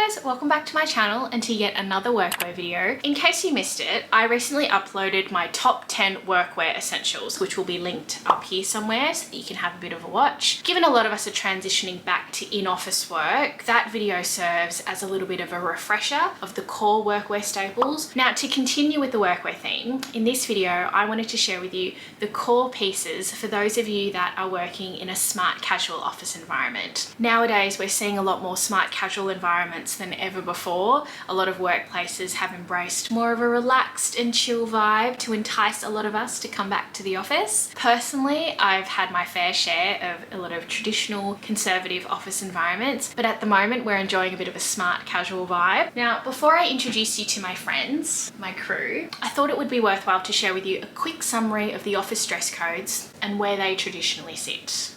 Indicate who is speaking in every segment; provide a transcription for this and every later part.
Speaker 1: guys, welcome back to my channel and to yet another workwear video. In case you missed it, I recently uploaded my top 10 workwear essentials, which will be linked up here somewhere so that you can have a bit of a watch. Given a lot of us are transitioning back to in-office work, that video serves as a little bit of a refresher of the core workwear staples. Now, to continue with the workwear theme, in this video I wanted to share with you the core pieces for those of you that are working in a smart casual office environment. Nowadays we're seeing a lot more smart casual environments than ever before. A lot of workplaces have embraced more of a relaxed and chill vibe to entice a lot of us to come back to the office. Personally, I've had my fair share of a lot of traditional conservative office environments, but at the moment we're enjoying a bit of a smart casual vibe. Now, before I introduce you to my friends, my crew, I thought it would be worthwhile to share with you a quick summary of the office dress codes and where they traditionally sit.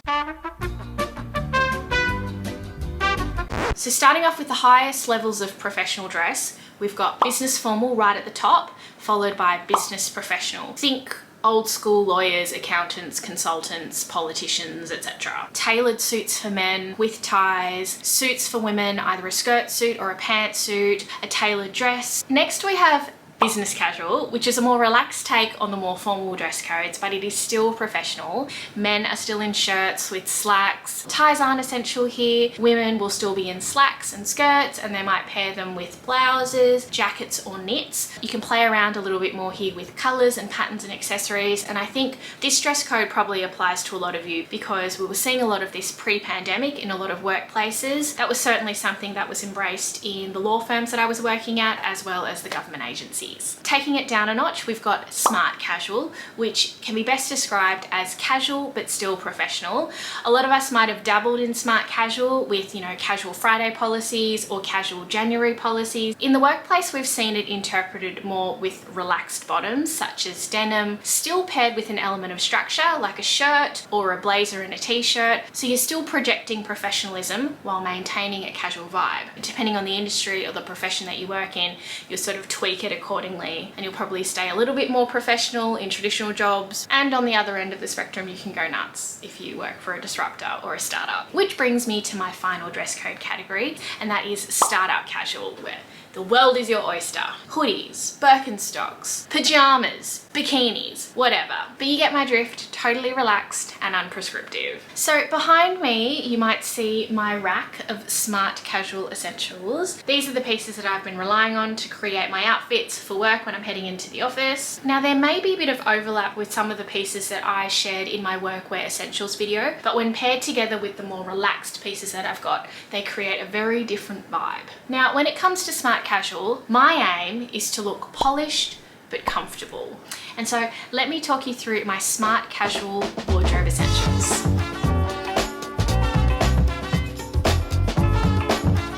Speaker 1: So starting off with the highest levels of professional dress, we've got business formal right at the top, followed by business professional. Think old school lawyers, accountants, consultants, politicians, etc. Tailored suits for men with ties, suits for women, either a skirt suit or a pantsuit, a tailored dress. Next we have business casual, which is a more relaxed take on the more formal dress codes, but it is still professional. Men are still in shirts with slacks. Ties aren't essential here. Women will still be in slacks and skirts, and they might pair them with blouses, jackets or knits. You can play around a little bit more here with colors and patterns and accessories, and I think this dress code probably applies to a lot of you because we were seeing a lot of this pre-pandemic in a lot of workplaces. That was certainly something that was embraced in the law firms that I was working at, as well as the government agencies. Taking it down a notch, we've got smart casual, which can be best described as casual but still professional. A lot of us might have dabbled in smart casual with, casual Friday policies or casual January policies. In the workplace, we've seen it interpreted more with relaxed bottoms, such as denim, still paired with an element of structure like a shirt or a blazer and a t-shirt. So you're still projecting professionalism while maintaining a casual vibe. Depending on the industry or the profession that you work in, you'll sort of tweak it accordingly, and you'll probably stay a little bit more professional in traditional jobs, and on the other end of the spectrum you can go nuts if you work for a disruptor or a startup. Which brings me to my final dress code category, and that is startup casual, where the world is your oyster. Hoodies, Birkenstocks, pajamas, bikinis, whatever. But you get my drift, totally relaxed and unprescriptive. So behind me, you might see my rack of smart casual essentials. These are the pieces that I've been relying on to create my outfits for work when I'm heading into the office. Now, there may be a bit of overlap with some of the pieces that I shared in my workwear essentials video, but when paired together with the more relaxed pieces that I've got, they create a very different vibe. Now, when it comes to smart casual, my aim is to look polished but comfortable. And so let me talk you through my smart casual wardrobe essentials.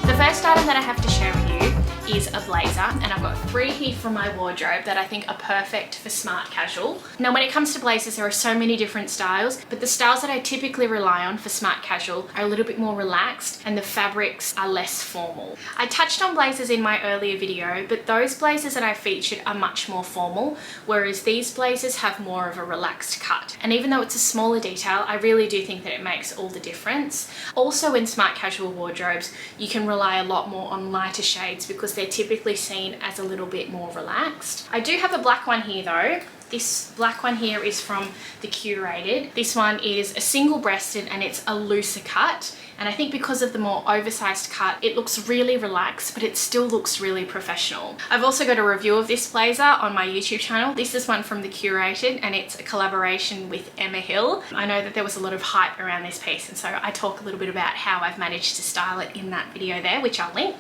Speaker 1: The first item that I have to share with you is a blazer, and I've got 3 here from my wardrobe that I think are perfect for smart casual. Now, when it comes to blazers, there are so many different styles, but the styles that I typically rely on for smart casual are a little bit more relaxed and the fabrics are less formal. I touched on blazers in my earlier video, but those blazers that I featured are much more formal, whereas these blazers have more of a relaxed cut. And even though it's a smaller detail, I really do think that it makes all the difference. Also, in smart casual wardrobes, you can rely a lot more on lighter shades because they're typically seen as a little bit more relaxed. I do have a black one here though. This black one here is from the Curated. This one is a single breasted and it's a looser cut. And I think because of the more oversized cut, it looks really relaxed, but it still looks really professional. I've also got a review of this blazer on my YouTube channel. This is one from the Curated and it's a collaboration with Emma Hill. I know that there was a lot of hype around this piece, and so I talk a little bit about how I've managed to style it in that video there, which I'll link.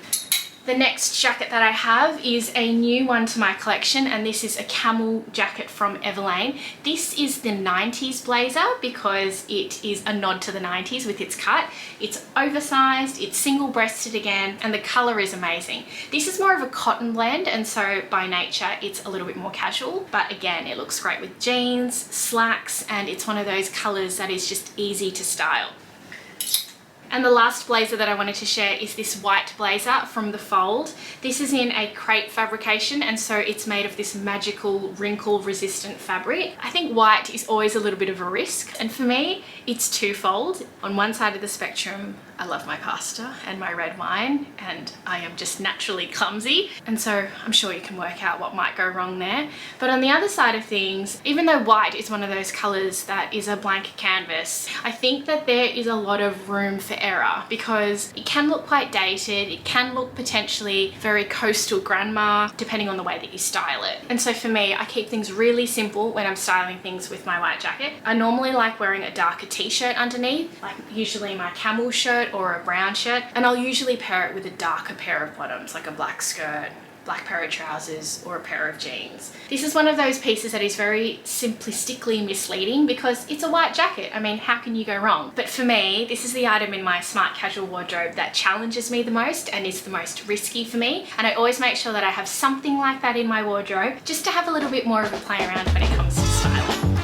Speaker 1: The next jacket that I have is a new one to my collection, and this is a camel jacket from Everlane. This is the 90s blazer because it is a nod to the 90s with its cut. It's oversized, it's single breasted again, and the color is amazing. This is more of a cotton blend, and so by nature it's a little bit more casual, but again, it looks great with jeans, slacks, and it's one of those colors that is just easy to style. And the last blazer that I wanted to share is this white blazer from The Fold. This is in a crepe fabrication, and so it's made of this magical wrinkle resistant fabric. I think white is always a little bit of a risk, and for me it's twofold. On one side of the spectrum, I love my pasta and my red wine, and I am just naturally clumsy, and so I'm sure you can work out what might go wrong there. But on the other side of things, even though white is one of those colours that is a blank canvas, I think that there is a lot of room for error because it can look quite dated, it can look potentially very coastal grandma depending on the way that you style it. And so for me, I keep things really simple when I'm styling things with my white jacket. I normally like wearing a darker t-shirt underneath, like usually my camel shirt or a brown shirt, and I'll usually pair it with a darker pair of bottoms, like a black skirt, black pair of trousers, or a pair of jeans. This is one of those pieces that is very simplistically misleading because it's a white jacket. I mean, how can you go wrong? But for me, this is the item in my smart casual wardrobe that challenges me the most and is the most risky for me. And I always make sure that I have something like that in my wardrobe just to have a little bit more of a play around when it comes to styling.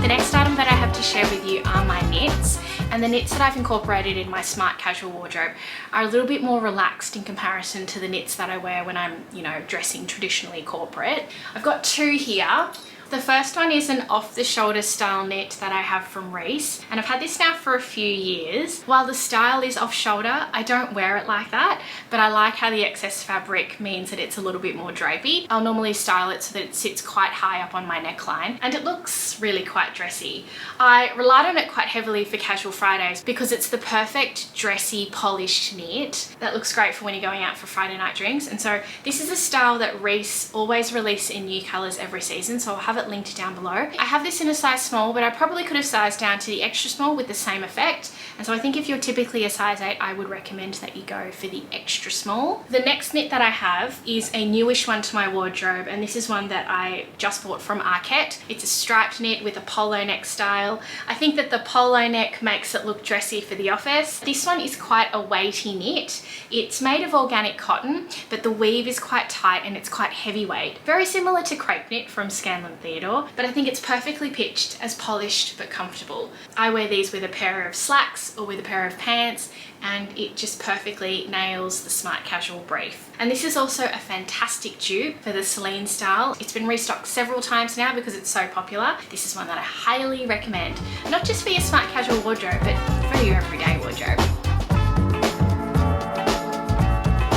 Speaker 1: The next item that I have to share with you are my knits. And the knits that I've incorporated in my smart casual wardrobe are a little bit more relaxed in comparison to the knits that I wear when I'm, dressing traditionally corporate. I've got two here. The first one is an off-the-shoulder style knit that I have from Reese, and I've had this now for a few years. While the style is off-shoulder, I don't wear it like that, but I like how the excess fabric means that it's a little bit more drapey. I'll normally style it so that it sits quite high up on my neckline, and it looks really quite dressy. I relied on it quite heavily for casual Fridays because it's the perfect dressy, polished knit that looks great for when you're going out for Friday night drinks. And so this is a style that Reese always release in new colours every season, so I'll have it linked down below. I have this in a size small, but I probably could have sized down to the extra small with the same effect. And so I think if you're typically a size 8, I would recommend that you go for the extra small. The next knit that I have is a newish one to my wardrobe, and this is one that I just bought from Arket. It's a striped knit with a polo neck style. I think that the polo neck makes it look dressy for the office. This one is quite a weighty knit. It's made of organic cotton, but the weave is quite tight and it's quite heavyweight. Very similar to crepe knit from Scanlan Theodore, but I think it's perfectly pitched as polished but comfortable. I wear these with a pair of slacks or with a pair of pants, and it just perfectly nails the smart casual brief. And this is also a fantastic dupe for the Celine style. It's been restocked several times now because it's so popular. This is one that I highly recommend, not just for your smart casual wardrobe, but for your everyday wardrobe.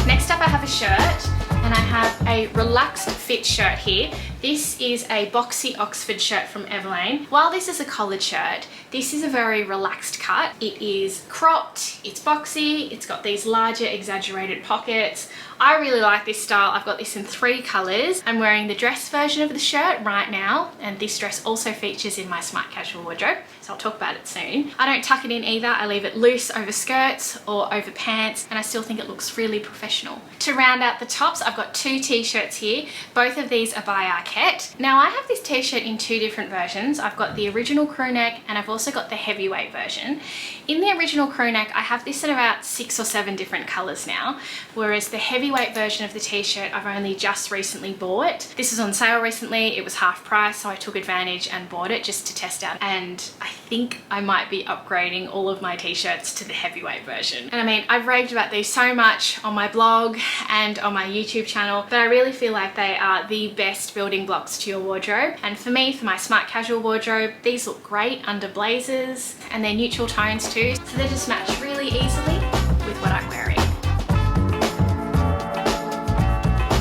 Speaker 1: Next up, I have a shirt, and I have a relaxed fit shirt here. This is a boxy Oxford shirt from Everlane. While this is a collared shirt, this is a very relaxed cut. It is cropped, it's boxy, it's got these larger exaggerated pockets. I really like this style. I've got this in 3 colours. I'm wearing the dress version of the shirt right now, and this dress also features in my smart casual wardrobe, so I'll talk about it soon. I don't tuck it in either. I leave it loose over skirts or over pants, and I still think it looks really professional. To round out the tops, I've got 2 t-shirts here. Both of these are by Arket. Now I have this t-shirt in 2 different versions. I've got the original crew neck, and I've also got the heavyweight version. In the original crew neck, I have this in about 6 or 7 different colours now, whereas the heavyweight version of the t-shirt I've only just recently bought. This was on sale recently. It was half price, so I took advantage and bought it just to test out, and I think I might be upgrading all of my t-shirts to the heavyweight version. And I mean, I've raved about these so much on my blog and on my YouTube channel, but I really feel like they are the best building blocks to your wardrobe. And for me, for my smart casual wardrobe, these look great under blazers, and they're neutral tones too, so they just match really easily with what I'm wearing.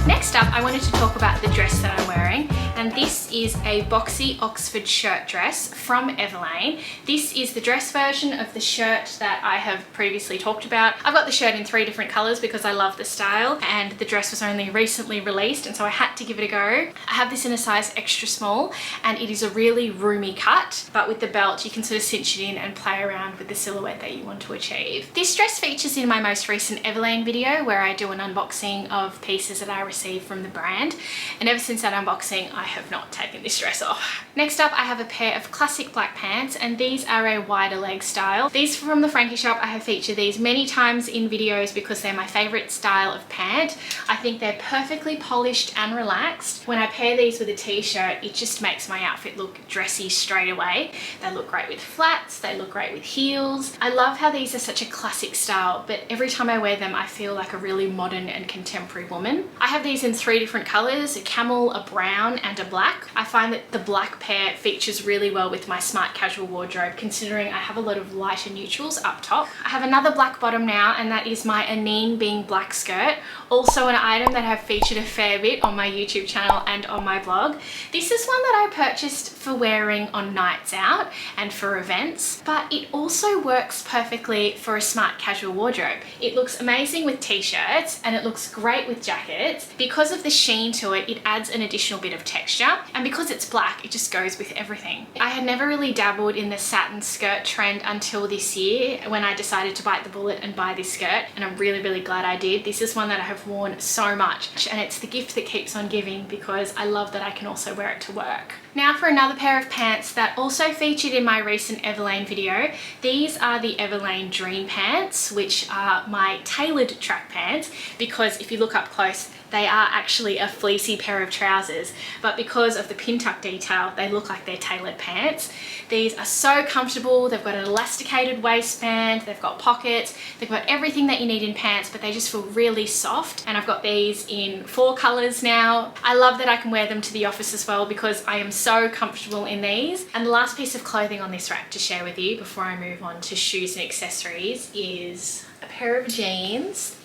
Speaker 1: Next up, I wanted to talk about the dress that I'm wearing, and this is a boxy Oxford shirt dress from Everlane. This is the dress version of the shirt that I have previously talked about. I've got the shirt in 3 different colours because I love the style, and the dress was only recently released, and so I had to give it a go. I have this in a size extra small, and it is a really roomy cut, but with the belt you can sort of cinch it in and play around with the silhouette that you want to achieve. This dress features in my most recent Everlane video where I do an unboxing of pieces that I received from the brand, and ever since that unboxing I have not taken this dress off. Next up, I have a pair of classic black pants, and these are a wider leg style. These from the Frankie shop. I have featured these many times in videos because they're my favourite style of pant. I think they're perfectly polished and relaxed. When I pair these with a t-shirt, it just makes my outfit look dressy straight away. They look great with flats, they look great with heels. I love how these are such a classic style, but every time I wear them I feel like a really modern and contemporary woman. I have these in 3 different colours, a camel, a brown, and and a black. I find that the black pair features really well with my smart casual wardrobe, considering I have a lot of lighter neutrals up top. I have another black bottom now, and that is my Anine Bing black skirt, also an item that I've featured a fair bit on my YouTube channel and on my blog. This is one that I purchased for wearing on nights out and for events, but it also works perfectly for a smart casual wardrobe. It looks amazing with t-shirts and it looks great with jackets. Because of the sheen to it, it adds an additional bit of texture, and because it's black, it just goes with everything. I had never really dabbled in the satin skirt trend until this year when I decided to bite the bullet and buy this skirt, and I'm really glad I did. This is one that I have worn so much, and it's the gift that keeps on giving because I love that I can also wear it to work. Now for another pair of pants that also featured in my recent Everlane video. These are the Everlane Dream Pants, which are my tailored track pants, because if you look up close, they are actually a fleecy pair of trousers, but because of the pin tuck detail, they look like they're tailored pants. These are so comfortable. They've got an elasticated waistband, they've got pockets, they've got everything that you need in pants, but they just feel really soft. And I've got these in 4 colors now. I love that I can wear them to the office as well because I am so comfortable in these. And the last piece of clothing on this rack to share with you before I move on to shoes and accessories is a pair of jeans.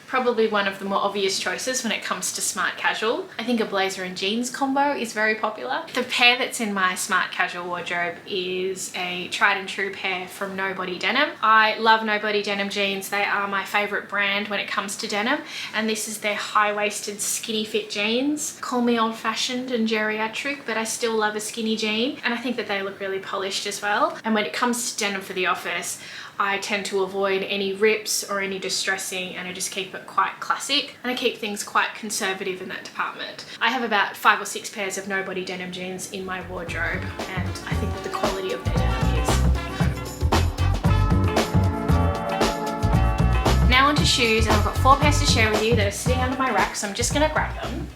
Speaker 1: Probably one of the more obvious choices when it comes to smart casual. I think a blazer and jeans combo is very popular. The pair that's in my smart casual wardrobe is a tried and true pair from Nobody Denim. I love Nobody Denim jeans. They are my favorite brand when it comes to denim, and this is their high-waisted skinny fit jeans. Call me old-fashioned and geriatric, but I still love a skinny jean, and I think that they look really polished as well. And when it comes to denim for the office, I tend to avoid any rips or any distressing, and I just keep it quite classic, and I keep things quite conservative in that department. I have about 5 or 6 pairs of Nobody Denim jeans in my wardrobe, and I think that the quality of their denim is incredible. Now onto shoes, and I've got 4 pairs to share with you that are sitting under my rack, so I'm just gonna grab them.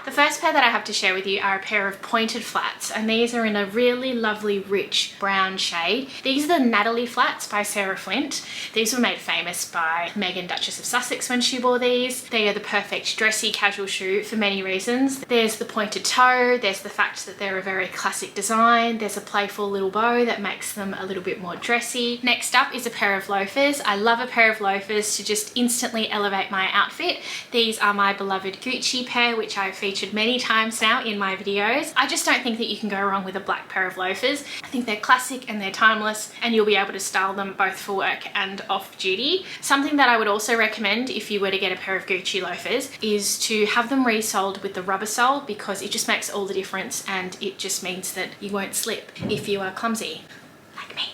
Speaker 1: The first pair that I have to share with you are a pair of pointed flats, and these are in a really lovely rich brown shade. These are the Natalie flats by Sarah Flint. These were made famous by Meghan, Duchess of Sussex, when she wore these. They are the perfect dressy casual shoe for many reasons. There's the pointed toe, there's the fact that they're a very classic design, there's a playful little bow that makes them a little bit more dressy. Next up is a pair of loafers. I love a pair of loafers to just instantly elevate my outfit. These are my beloved Gucci pair, which I've featured many times now in my videos. I just don't think that you can go wrong with a black pair of loafers. I think they're classic and they're timeless, and you'll be able to style them both for work and off duty. Something that I would also recommend if you were to get a pair of Gucci loafers is to have them resoled with the rubber sole, because it just makes all the difference, and it just means that you won't slip if you are clumsy like me.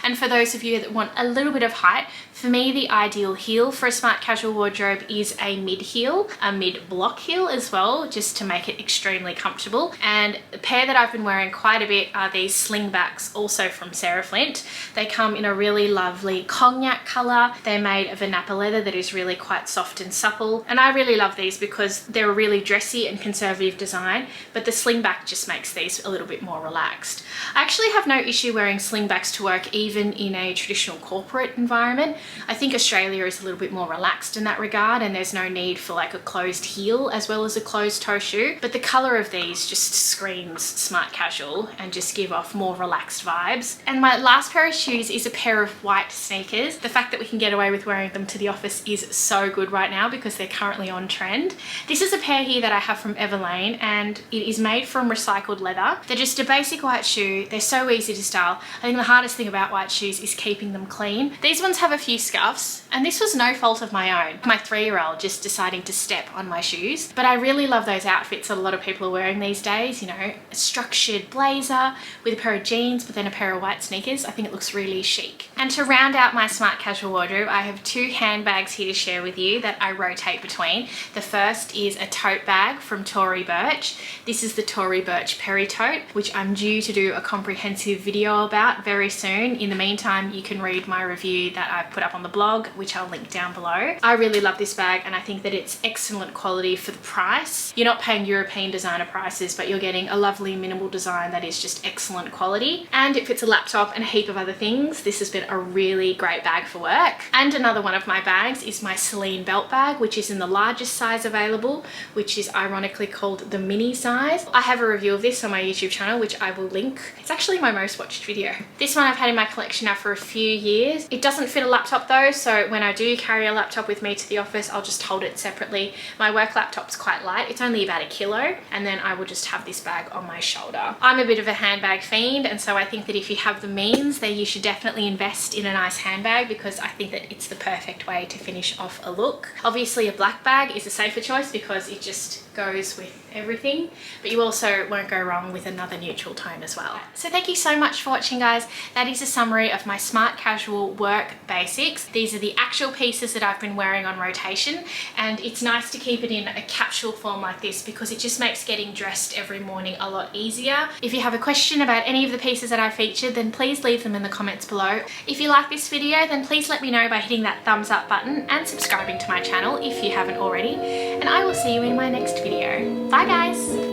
Speaker 1: And for those of you that want a little bit of height, for me, the ideal heel for a smart casual wardrobe is a mid heel, a mid block heel as well, just to make it extremely comfortable. And the pair that I've been wearing quite a bit are these slingbacks, also from Sarah Flint. They come in a really lovely cognac color. They're made of a Napa leather that is really quite soft and supple. And I really love these because they're a really dressy and conservative design, but the slingback just makes these a little bit more relaxed. I actually have no issue wearing slingbacks to work, even in a traditional corporate environment. I think Australia is a little bit more relaxed in that regard, and there's no need for like a closed heel as well as a closed toe shoe. But the color of these just screams smart casual and just give off more relaxed vibes. And my last pair of shoes is a pair of white sneakers. The fact that we can get away with wearing them to the office is so good right now because they're currently on trend. This is a pair here that I have from Everlane, and it is made from recycled leather. They're just a basic white shoe. They're so easy to style. I think the hardest thing about white shoes is keeping them clean. These ones have a few scuffs, and this was no fault of my own. My 3-year-old just deciding to step on my shoes. But I really love those outfits that a lot of people are wearing these days, you know, a structured blazer with a pair of jeans but then a pair of white sneakers. I think it looks really chic. And to round out my smart casual wardrobe, I have 2 handbags here to share with you that I rotate between. The first is a tote bag from Tory Burch. This is the Tory Burch Peri Tote, which I'm due to do a comprehensive video about very soon in the meantime, you can read my review that I put up on the blog, which I'll link down below. I really love this bag and I think that it's excellent quality for the price. You're not paying European designer prices, but you're getting a lovely minimal design that is just excellent quality. And it fits a laptop and a heap of other things. This has been a really great bag for work. And another one of my bags is my Celine belt bag, which is in the largest size available, which is ironically called the mini size. I have a review of this on my YouTube channel, which I will link. It's actually my most watched video. This one I've had in my collection now for a few years. It doesn't fit a laptop though, so when I do carry a laptop with me to the office, I'll just hold it separately. My work laptop's quite light. It's only about 1 kilo, and then I will just have this bag on my shoulder. I'm a bit of a handbag fiend, and so I think that if you have the means, then you should definitely invest in a nice handbag, because I think that it's the perfect way to finish off a look. Obviously a black bag is a safer choice because it just goes with everything, but you also won't go wrong with another neutral tone as well. So thank you so much for watching, guys. That is a summary of my smart casual work basics. These are the actual pieces that I've been wearing on rotation, and it's nice to keep it in a capsule form like this because it just makes getting dressed every morning a lot easier. If you have a question about any of the pieces that I featured, then please leave them in the comments below. If you like this video, then please let me know by hitting that thumbs up button and subscribing to my channel if you haven't already, and I will see you in my next video. Bye guys!